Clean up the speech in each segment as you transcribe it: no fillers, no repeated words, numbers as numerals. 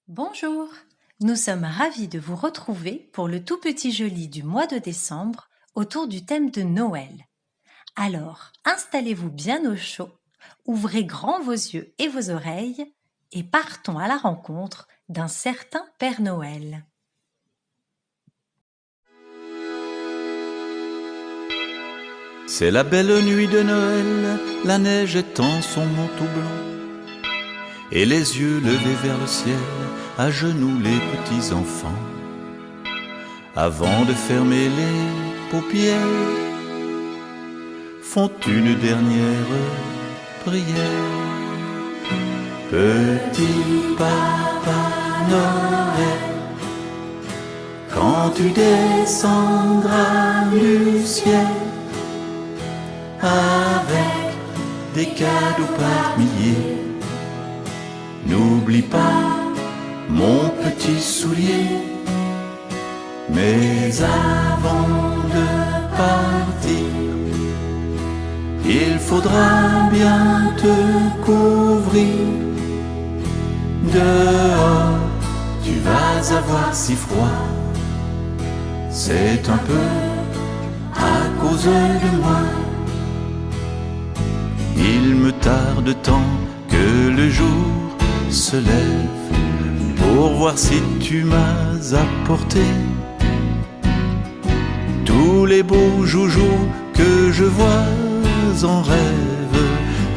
Bonjour, nous sommes ravis de vous retrouver pour le tout petit joli du mois de décembre autour du thème de Noël. Alors, installez-vous bien au chaud, ouvrez grand vos yeux et vos oreilles et partons à la rencontre d'un certain Père Noël. C'est la belle nuit de Noël, la neige étend son manteau blanc, et les yeux levés vers le ciel, à genoux les petits enfants. Avant de fermer les paupières, font une dernière prière. Petit Papa Noël, quand tu descendras du ciel, avec des cadeaux par milliers, n'oublie pas mon petit soulier. Mais avant de partir, il faudra bien te couvrir. Dehors, tu vas avoir si froid, c'est un peu à cause de moi. Il me tarde tant que le jour se lève pour voir si tu m'as apporté tous les beaux joujoux que je vois en rêve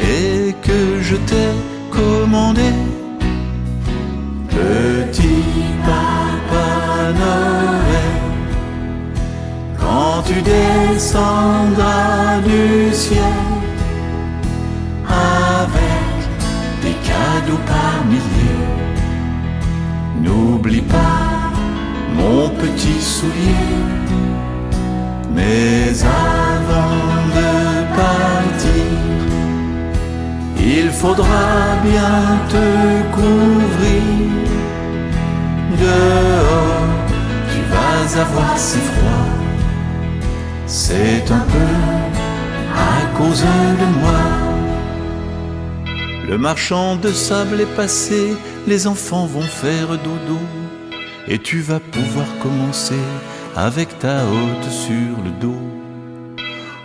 et que je t'ai commandé. Petit Papa Noël, quand tu descendras du ciel, avec des cadeaux par milliers, n'oublie pas mon petit soulier. Mais avant de partir, il faudra bien te couvrir. Dehors, tu vas avoir si froid, c'est un peu à cause de moi. Le marchand de sable est passé, les enfants vont faire dodo, et tu vas pouvoir commencer avec ta hotte sur le dos,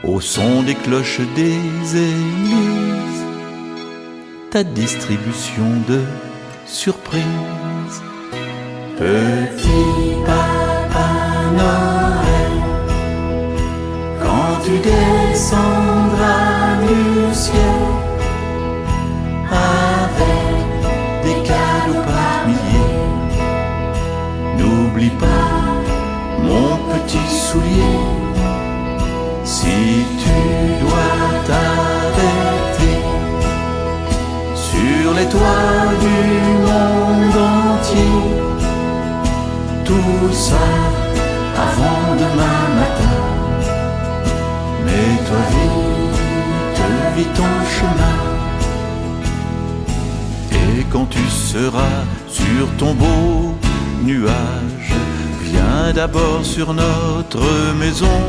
au son des cloches des églises, ta distribution de surprises. Petit Papa Noël, quand tu descendras du ciel, avec des cadeaux par milliers, n'oublie pas mon petit soulier. Si tu dois t'arrêter sur les toits du monde entier, tout ça avant demain matin, mets-toi vite ton chemin. Et quand tu seras sur ton beau nuage, viens d'abord sur notre maison.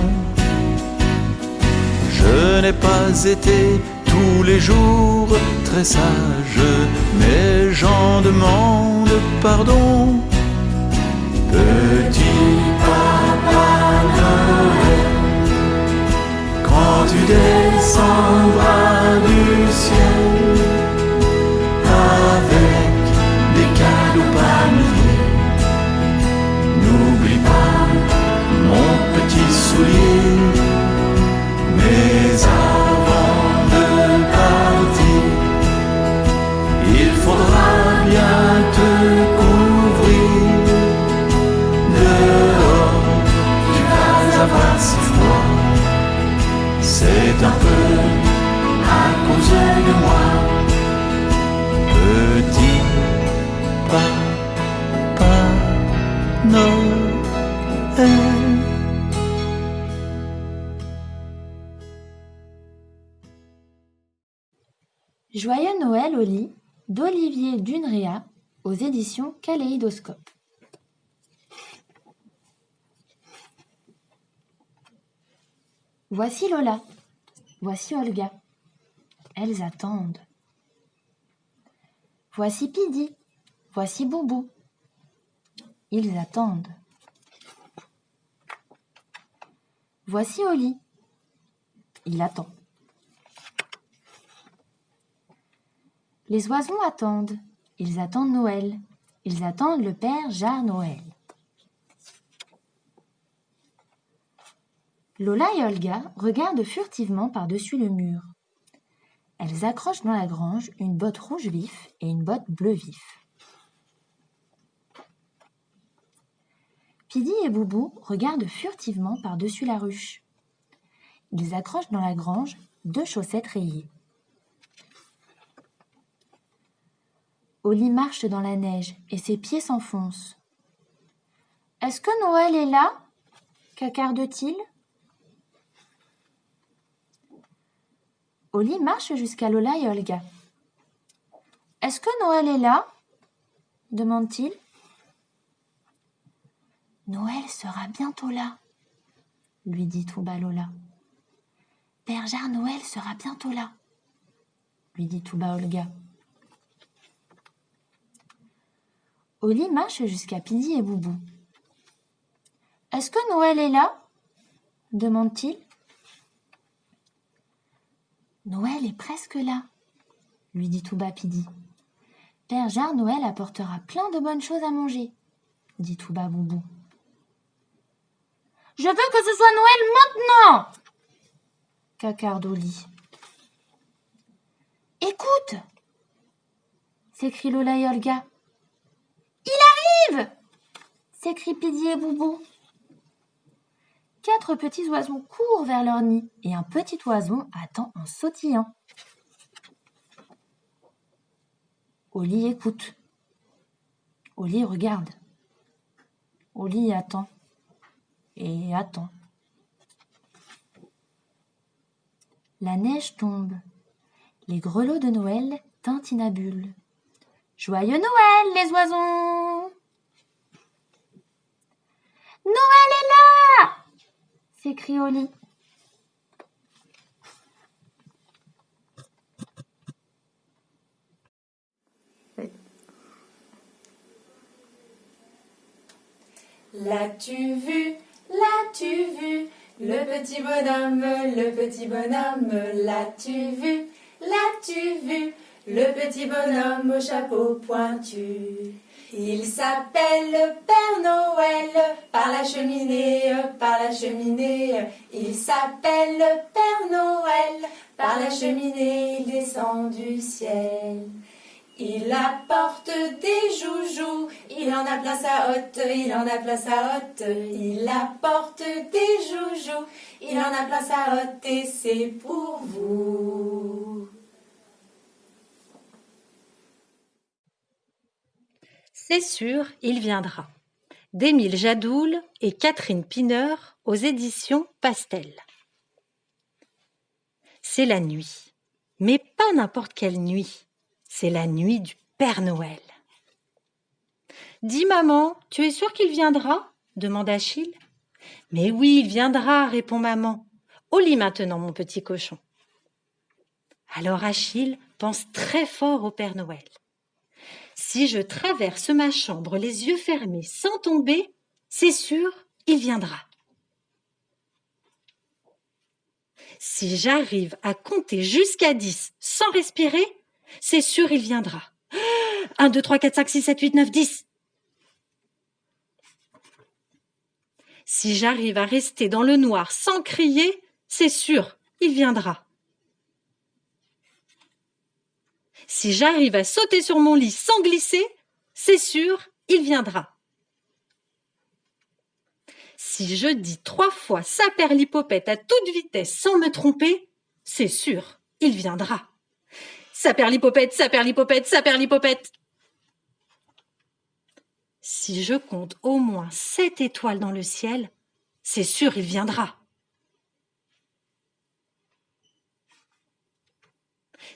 Je n'ai pas été tous les jours très sage, mais j'en demande pardon. Petit Papa Noël, quand tu descendras du ciel, avec des cadeaux par milliers, n'oublie pas mon petit soulier. Mais avant de partir, il faudra bien te couvrir. Dehors, tu vas avoir si froid, c'est un peu à cause de moi. Petit Papa Noël. Joyeux Noël au lit d'Olivier Dunréa aux éditions Kaléidoscope. Voici Lola, voici Olga, elles attendent. Voici Pidi, voici Boubou, Ils attendent. Voici Oli. Il attend. Les oiseaux attendent. Ils attendent Noël. Ils attendent le Père Jard Noël. Lola et Olga regardent furtivement par-dessus le mur. Elles accrochent dans la grange une botte rouge vif et une botte bleu vif. Pidi et Boubou regardent furtivement par-dessus la ruche. Ils accrochent dans la grange 2 chaussettes rayées. Oli marche dans la neige et ses pieds s'enfoncent. « Est-ce que Noël est là ?» cacarde-t-il. Oli marche jusqu'à Lola et Olga. « Est-ce que Noël est là ?» demande-t-il. « Noël sera bientôt là, » lui dit tout bas Lola. « Père Jard Noël sera bientôt là, » lui dit tout bas Olga. Oli marche jusqu'à Pidi et Boubou. « Est-ce que Noël est là ?» demande-t-il. « Noël est presque là, » lui dit tout bas Pidi. « Père Jard Noël apportera plein de bonnes choses à manger, » dit tout bas Boubou. « Je veux que ce soit Noël maintenant !» cacarde Oli. « Écoute !» s'écrient Lola et Olga. « Il arrive !» s'écrient Pidi et Boubou. 4 petits oiseaux courent vers leur nid et un petit oiseau attend en sautillant. Oli écoute. Oli regarde. Oli attend et attend. La neige tombe. Les grelots de Noël tintinabulent. Joyeux Noël, les oiseaux! Noël est là! S'écrie Oli. L'as-tu vu, le petit bonhomme, l'as-tu vu, le petit bonhomme au chapeau pointu. Il s'appelle Père Noël, par la cheminée, il s'appelle Père Noël, par la cheminée, il descend du ciel. Il apporte des joujoux, il en a plein sa hotte, il apporte des joujoux, il en a plein sa hotte et c'est pour vous. C'est sûr, il viendra. D'Émile Jadoul et Catherine Pineur aux éditions Pastel. C'est la nuit, mais pas n'importe quelle nuit. C'est la nuit du Père Noël. « Dis maman, tu es sûre qu'il viendra ?» demande Achille. « Mais oui, il viendra, répond maman. Au lit maintenant, mon petit cochon. » Alors Achille pense très fort au Père Noël. « Si je traverse ma chambre les yeux fermés sans tomber, c'est sûr, il viendra. Si j'arrive à compter jusqu'à 10 sans respirer, c'est sûr, il viendra. 1, 2, 3, 4, 5, 6, 7, 8, 9, 10. Si j'arrive à rester dans le noir sans crier, c'est sûr, il viendra. Si j'arrive à sauter sur mon lit sans glisser, c'est sûr, il viendra. Si je dis 3 fois saperlipopette à toute vitesse sans me tromper, c'est sûr, il viendra. Saperlipopette, saperlipopette, saperlipopette. Si je compte au moins 7 étoiles dans le ciel, c'est sûr, il viendra.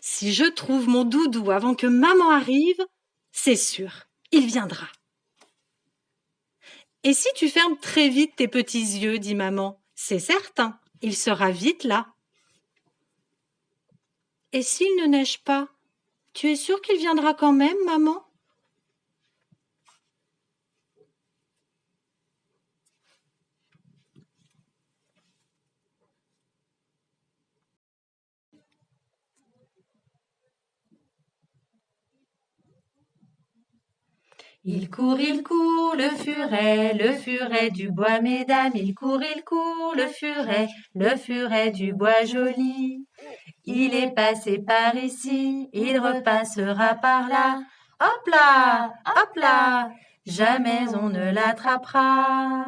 Si je trouve mon doudou avant que maman arrive, c'est sûr, il viendra. Et si tu fermes très vite tes petits yeux, dit maman, c'est certain, il sera vite là. Et s'il ne neige pas, tu es sûre qu'il viendra quand même, maman ? Il court, le furet du bois, mesdames. Il court, le furet du bois joli. Il est passé par ici, il repassera par là. Hop là, jamais on ne l'attrapera.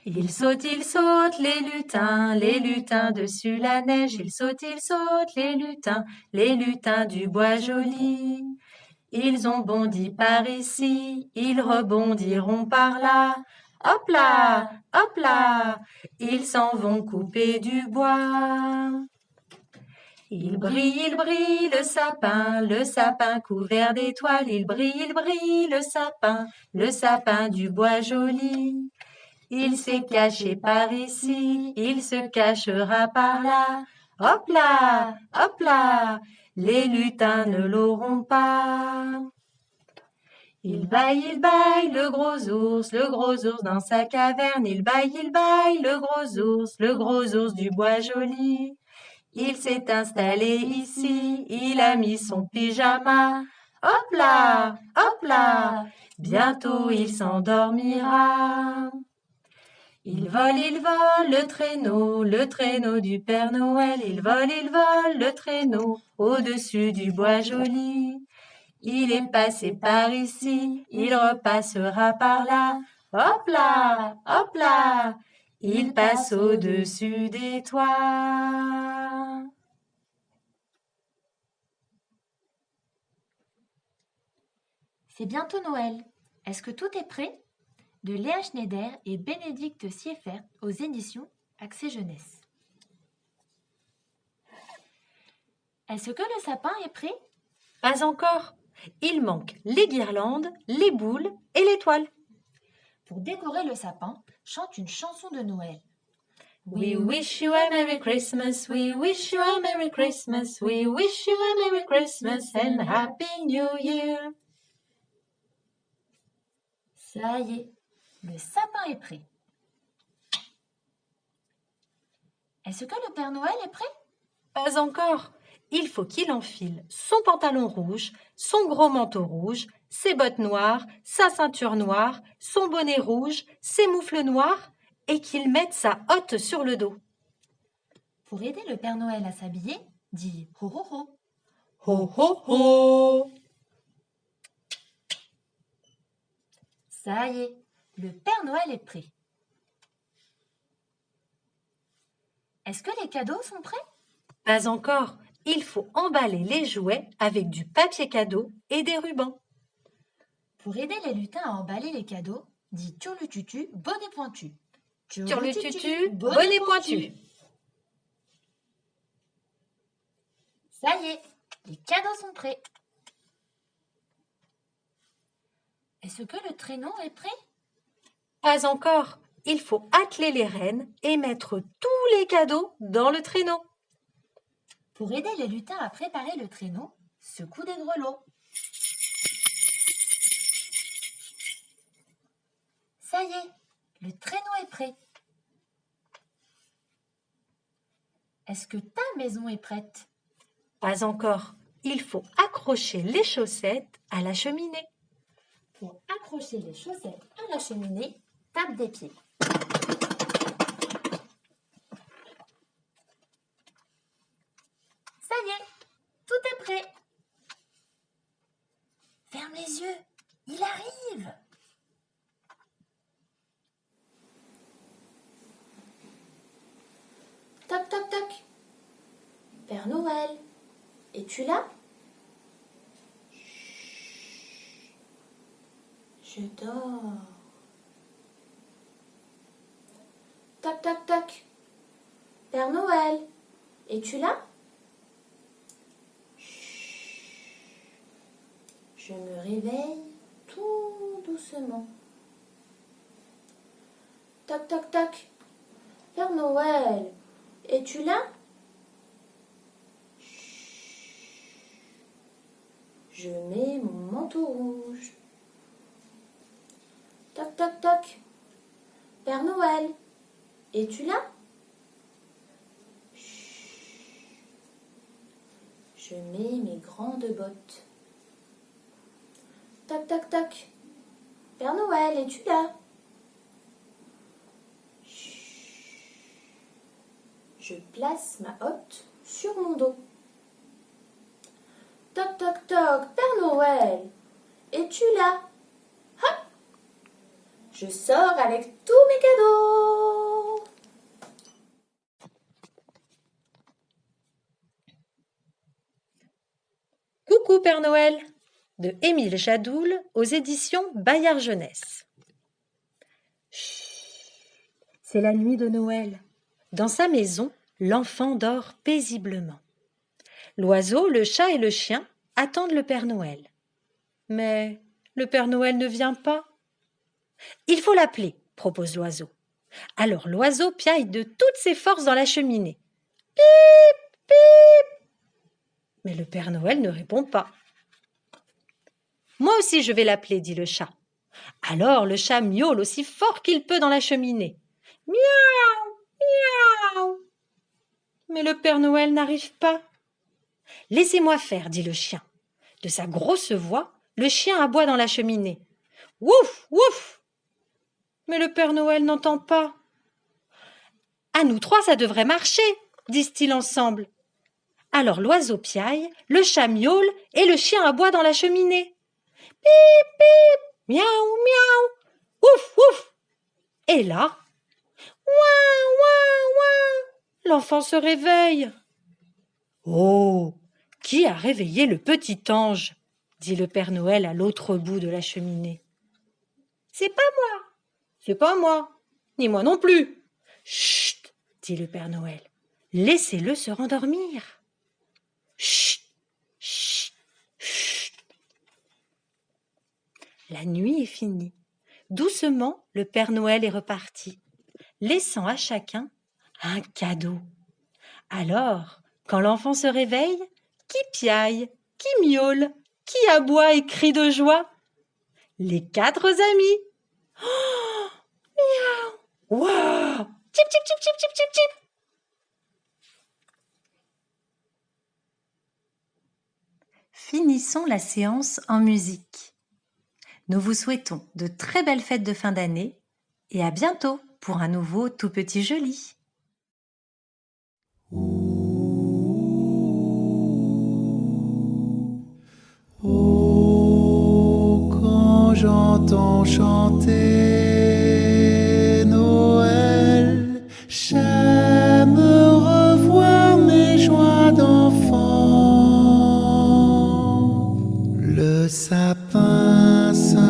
Il saute, les lutins dessus la neige. Il saute, les lutins du bois joli. Ils ont bondi par ici, ils rebondiront par là. Hop là, ils s'en vont couper du bois. Il brille, le sapin couvert d'étoiles. Il brille, le sapin du bois joli. Il s'est caché par ici, il se cachera par là. Hop là, les lutins ne l'auront pas. Il baille, le gros ours dans sa caverne. Il baille, le gros ours du bois joli. Il s'est installé ici, il a mis son pyjama. Hop là, bientôt il s'endormira. Il vole, le traîneau du Père Noël. Il vole, le traîneau au-dessus du bois joli. Il est passé par ici, il repassera par là. Hop là, il passe au-dessus des toits. C'est bientôt Noël. Est-ce que tout est prêt? De Léa Schneider et Bénédicte Sieffert aux éditions Accès Jeunesse. Est-ce que le sapin est prêt? Pas encore. Il manque les guirlandes, les boules et l'étoile. Pour décorer le sapin, chante une chanson de Noël. We wish you a Merry Christmas, we wish you a Merry Christmas, we wish you a Merry Christmas and Happy New Year. Ça y est, le sapin est prêt. Est-ce que le Père Noël est prêt? Pas encore. Il faut qu'il enfile son pantalon rouge, son gros manteau rouge, ses bottes noires, sa ceinture noire, son bonnet rouge, ses moufles noirs et qu'il mette sa hotte sur le dos. Pour aider le Père Noël à s'habiller, dis ho ho ho. Ho ho ho! Ça y est, le Père Noël est prêt. Est-ce que les cadeaux sont prêts? Pas encore. Il faut emballer les jouets avec du papier cadeau et des rubans. Pour aider les lutins à emballer les cadeaux, dis turlututu, bonnet pointu. Turlututu, bonnet pointu. Ça y est, les cadeaux sont prêts. Est-ce que le traîneau est prêt? Pas encore. Il faut atteler les rênes et mettre tous les cadeaux dans le traîneau. Pour aider les lutins à préparer le traîneau, secoue des grelots. Ça y est, le traîneau est prêt. Est-ce que ta maison est prête? Pas encore. Il faut accrocher les chaussettes à la cheminée. Pour accrocher les chaussettes à la cheminée, tape des pieds. Ça y est, tout est prêt. Ferme les yeux, il arrive. Toc, toc, toc. Père Noël, es-tu là? Je dors. Toc, toc, toc. Père Noël, es-tu là? Je me réveille tout doucement. Toc, toc, toc. Père Noël, es-tu là? Je mets mon manteau rouge. Toc, toc, toc. Père Noël, es-tu là? Je mets mes grandes bottes. Toc, toc, toc. Père Noël, es-tu là? Je place ma hotte sur mon dos. Toc, toc, toc, Père Noël, es-tu là? Hop! Je sors avec tous mes cadeaux. Coucou Père Noël de Émile Jadoul aux éditions Bayard Jeunesse. Chut, c'est la nuit de Noël. Dans sa maison, l'enfant dort paisiblement. L'oiseau, le chat et le chien attendent le Père Noël. Mais le Père Noël ne vient pas. Il faut l'appeler, propose l'oiseau. Alors l'oiseau piaille de toutes ses forces dans la cheminée. Pip, pip. Mais le Père Noël ne répond pas. Moi aussi je vais l'appeler, dit le chat. Alors le chat miaule aussi fort qu'il peut dans la cheminée. Miaou, miaou. Mais le Père Noël n'arrive pas. Laissez-moi faire, dit le chien. De sa grosse voix, le chien aboie dans la cheminée. Wouf, wouf. Mais le Père Noël n'entend pas. À nous trois, ça devrait marcher, disent-ils ensemble. Alors l'oiseau piaille, le chat miaule et le chien aboie dans la cheminée. Pip, pip, miaou, miaou, ouf, ouf. Et là, ouin, ouin, ouin, l'enfant se réveille. Oh, qui a réveillé le petit ange? Dit le Père Noël à l'autre bout de la cheminée. C'est pas moi, c'est pas moi, ni moi non plus. Chut, dit le Père Noël, laissez-le se rendormir. Chut, chut, chut. La nuit est finie. Doucement, le Père Noël est reparti, laissant à chacun un cadeau. Alors, quand l'enfant se réveille, qui piaille, qui miaule, qui aboie et crie de joie? Les 4 amis. Oh, miaou, waouh, tip, tip, tip, tip, tip, tip, tip. Finissons la séance en musique. Nous vous souhaitons de très belles fêtes de fin d'année et à bientôt pour un nouveau Tout Petit Joli. Oh, quand j'entends chanter Noël, j'aime revoir mes joies d'enfant. Le sapin scintillant,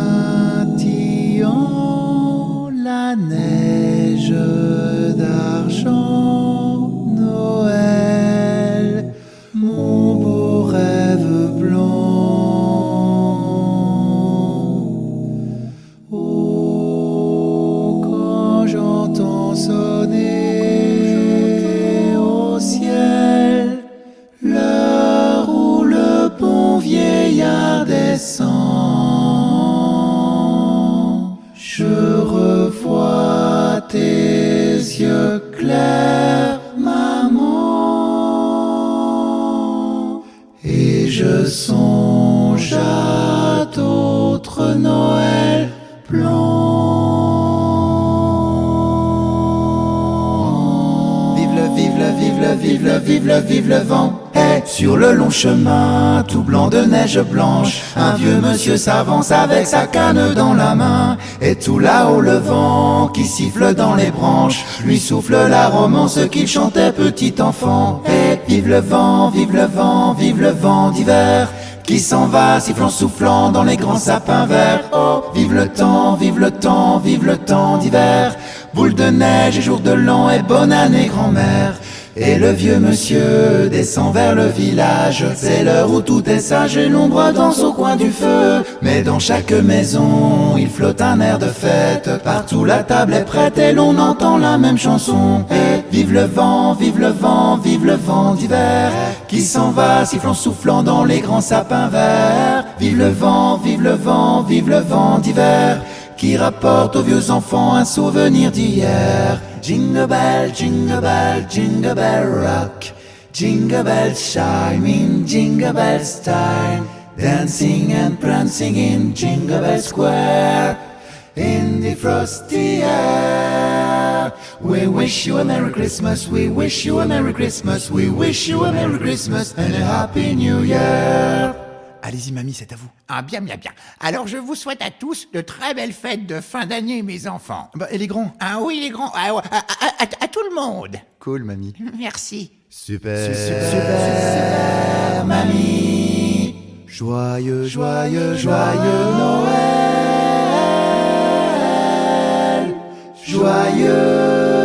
la neige d'argent, Noël, mon beau rêve blanc. Oh, quand j'entends sonner au ciel l'heure où le bon vieillard descend, je revois tes yeux clairs, maman, et je songe à d'autres Noëls blancs. Vive le, vive le, vive le, vive le, vive le, vive le vent. Hey, sur le long chemin, tout blanc de neige blanche, un vieux monsieur s'avance avec sa canne dans la main. Et tout là-haut le vent qui siffle dans les branches lui souffle la romance qu'il chantait petit enfant. Hey, vive le vent, vive le vent, vive le vent d'hiver qui s'en va sifflant soufflant dans les grands sapins verts. Oh, vive le temps, vive le temps, vive le temps d'hiver, boule de neige et jour de l'an et bonne année grand-mère. Et le vieux monsieur descend vers le village. C'est l'heure où tout est sage et l'ombre danse au coin du feu. Mais dans chaque maison, il flotte un air de fête. Partout la table est prête et l'on entend la même chanson. Et vive le vent, vive le vent, vive le vent d'hiver qui s'en va sifflant soufflant dans les grands sapins verts. Vive le vent, vive le vent, vive le vent d'hiver qui rapporte aux vieux enfants un souvenir d'hier. Jingle bell, jingle bell, jingle bell rock, jingle bell chime in jingle bell time. dancing and prancing in Jingle Bell Square, in the frosty air. We wish you a Merry Christmas, we wish you a Merry Christmas, we wish you a Merry Christmas and a Happy New Year. Allez-y, mamie, c'est à vous. Ah, bien. Alors, je vous souhaite à tous de très belles fêtes de fin d'année, mes enfants. Bah, et les grands? Ah oui, les grands, à tout le monde. Cool, mamie. Merci. Super, Mamie, Joyeux Noël, joyeux